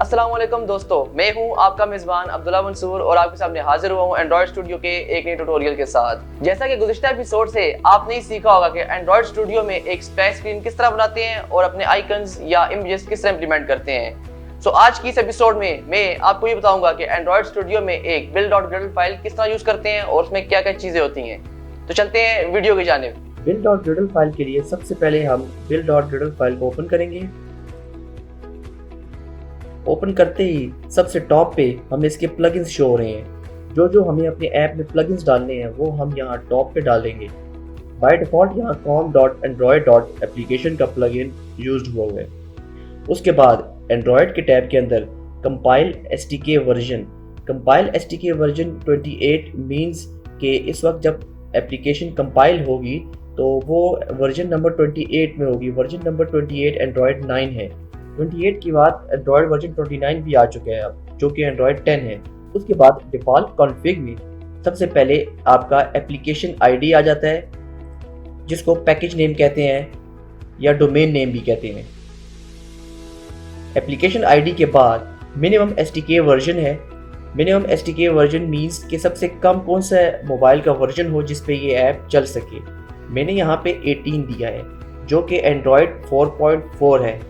अस्सलाम वालेकुम दोस्तों, मैं हूं आपका मेज़बान अब्दुल्ला मंसूर और आपके सामने हाजिर हुआ हूं एंड्रॉयड स्टूडियो के एक नए ट्यूटोरियल के साथ। जैसा कि गुज़िश्ता एपिसोड से आपने ही सीखा होगा कि एंड्रॉयड स्टूडियो में एक स्प्लैश स्क्रीन किस तरह बनाते हैं और अपने आइकन्स या इमेजेस किस तरह इंप्लीमेंट करते हैं। सो आज की इस एपिसोड में मैं आपको ये बताऊंगा कि एंड्रॉयड स्टूडियो में एक build.gradle फाइल किस तरह यूज करते हैं और उसमें क्या क्या चीजें होती हैं। तो चलते हैं वीडियो की जानिब। build.gradle फाइल के लिए सबसे पहले हम build.gradle फाइल को ओपन करेंगे। ओपन करते ही सबसे टॉप पे हमें इसके प्लगइन्स शो हो रहे हैं। जो हमें अपने ऐप में प्लगइन्स डालने हैं वो हम यहाँ टॉप पे डालेंगे। बाय डिफ़ॉल्ट यहाँ com.android.application का प्लगइन यूज्ड हुआ है। उसके बाद एंड्रॉयड के टैब के अंदर कंपाइल एसटीके वर्जन 28 मीन्स कि इस वक्त जब एप्लीकेशन कंपाइल होगी तो वो वर्जन नंबर 28 में होगी। वर्जन नंबर 28 एंड्रॉयड 9 है। 28 के बाद एंड्रॉयड वर्जन 29 भी आ चुका है अब, जो कि एंड्रॉयड 10 है। उसके बाद डिफ़ॉल्ट कॉन्फ़िग में सबसे पहले आपका एप्लीकेशन आईडी आ जाता है, जिसको पैकेज नेम कहते हैं या डोमेन नेम भी कहते हैं। एप्लीकेशन आईडी के बाद मिनिमम एसटीके वर्जन है। मिनिमम एसटीके वर्जन मीन्स कि सबसे कम कौन सा मोबाइल का वर्जन हो जिस पे ये ऐप चल सके। मैंने यहाँ पे 18 दिया है, जो कि एंड्रॉयड 4.4 है।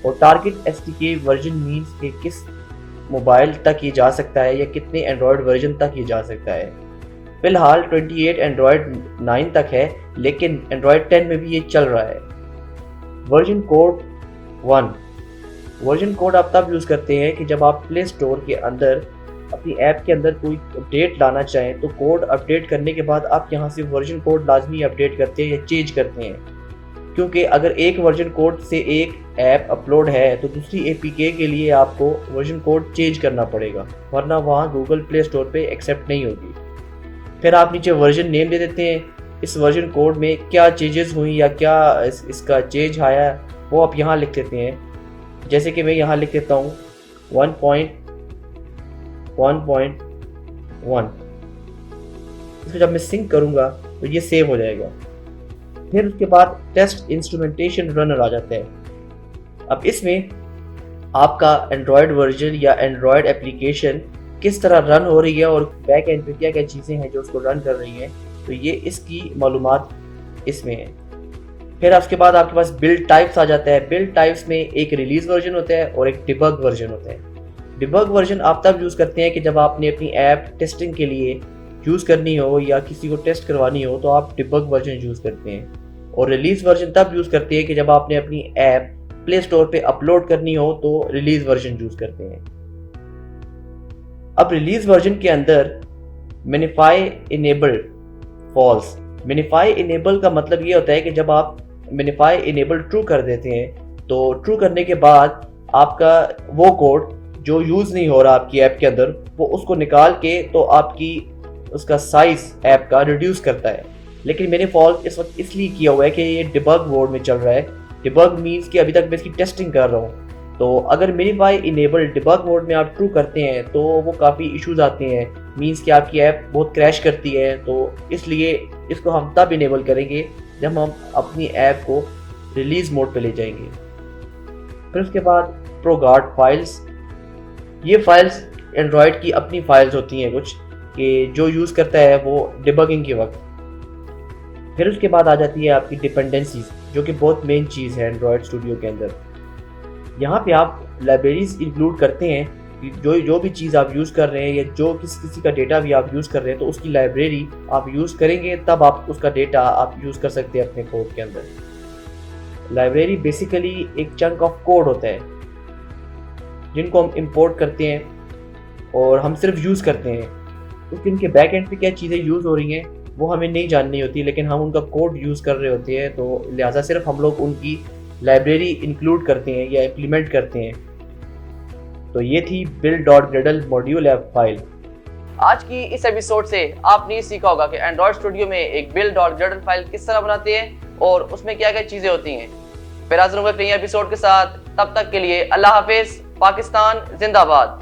और टारगेट एसटीके वर्जन मीन्स कि किस मोबाइल तक ये जा सकता है या कितने एंड्रॉयड वर्जन तक ये जा सकता है। फिलहाल 28 एंड्रॉयड 9 तक है, लेकिन एंड्रॉयड 10 में भी ये चल रहा है। Version code 1। वर्जन कोड आप तब यूज़ करते हैं कि जब आप प्ले स्टोर के अंदर अपनी ऐप के अंदर कोई अपडेट लाना चाहें, तो कोड अपडेट करने के बाद आप यहाँ से वर्जन कोड लाजमी अपडेट करते हैं या चेंज करते हैं। क्योंकि अगर एक वर्जन कोड से एक ऐप अपलोड है तो दूसरी एपीके के लिए आपको वर्जन कोड चेंज करना पड़ेगा, वरना वहाँ गूगल प्ले स्टोर पे एक्सेप्ट नहीं होगी। फिर आप नीचे वर्जन नेम दे देते हैं। इस वर्जन कोड में क्या चेंजेस हुई या क्या इसका चेंज आया वो आप यहाँ लिख देते हैं। जैसे कि मैं यहाँ लिख देता हूँ 1.1.1। इसको जब मैं सिंक करूँगा तो ये सेव हो जाएगा। फिर उसके बाद टेस्ट इंस्ट्रूमेंटेशन रनर आ जाता है। अब इसमें आपका एंड्रॉयड वर्जन या एंड्रॉयड एप्लीकेशन किस तरह रन हो रही है और बैक एंड पे क्या क्या चीज़ें हैं जो उसको रन कर रही हैं, तो ये इसकी मालूमात इसमें है। फिर उसके बाद आपके पास बिल्ड टाइप्स आ जाता है। बिल्ड टाइप्स में एक रिलीज वर्जन होता है और एक डिबग वर्जन होता है। डिबग वर्जन आप तब यूज़ करते हैं कि जब आपने अपनी ऐप टेस्टिंग के लिए यूज़ करनी हो या किसी को टेस्ट करवानी हो, तो आप डिबग वर्जन यूज़ करते हैं। और रिलीज वर्जन तब यूज़ करते हैं कि जब आपने अपनी ऐप प्ले स्टोर पे अपलोड करनी हो, तो रिलीज वर्जन यूज़ करते हैं। अब रिलीज वर्जन के अंदर minify enable false. Minify enable का मतलब ये होता है कि जब आप मिनिफाई इनेबल ट्रू कर देते हैं, तो ट्रू करने के बाद आपका वो कोड जो यूज़ नहीं हो रहा आपकी ऐप के अंदर, वो उसको निकाल के तो आपकी उसका साइज ऐप का रिड्यूस करता है। लेकिन मैंने फॉल्स इस वक्त इसलिए किया हुआ है कि ये डिबग मोड में चल रहा है। डिबग मीन्स कि अभी तक मैं इसकी टेस्टिंग कर रहा हूँ। तो अगर मिनिफाई इनेबल डिबग मोड में आप ट्रू करते हैं तो वो काफ़ी इश्यूज आते हैं। मीन्स कि आपकी ऐप बहुत क्रैश करती है। तो इसलिए इसको हम तब इनेबल करेंगे जब हम अपनी ऐप को रिलीज मोड पे ले जाएंगे। फिर उसके बाद प्रोगार्ड फाइल्स। ये फाइल्स एंड्रॉयड की अपनी फाइल्स होती हैं कुछ, कि जो यूज़ करता है वो डिबगिंग के वक्त। फिर उसके बाद आ जाती है आपकी डिपेंडेंसीज, जो कि बहुत मेन चीज़ है एंड्रॉयड स्टूडियो के अंदर। यहाँ पे आप लाइब्रेरीज इंक्लूड करते हैं कि जो भी चीज़ आप यूज़ कर रहे हैं या जो किसी का डेटा भी आप यूज़ कर रहे हैं, तो उसकी लाइब्रेरी आप यूज़ करेंगे, तब आप उसका डेटा आप यूज़ कर सकते हैं अपने कोड के अंदर। लाइब्रेरी बेसिकली एक चंक ऑफ कोड होता है जिनको हम इंपोर्ट करते हैं और हम सिर्फ यूज़ करते हैं। उसके उनके बैक एंड पे क्या चीज़ें यूज़ हो रही हैं वो हमें नहीं जाननी होती, लेकिन हम उनका कोड यूज़ कर रहे होते हैं, तो लिहाजा सिर्फ हम लोग उनकी लाइब्रेरी इंक्लूड करते हैं या इम्प्लीमेंट करते हैं। तो ये थी build.gradle मॉड्यूल ऐप फाइल। आज की इस एपिसोड से आपने ये सीखा होगा कि एंड्रॉयड स्टूडियो में एक build.gradle फाइल किस तरह बनाते हैं और उसमें क्या क्या चीज़ें होती हैं। फिर हाजिर होंगे नए एपिसोड के साथ। तब तक के लिए अल्लाह हाफिज़। पाकिस्तान जिंदाबाद।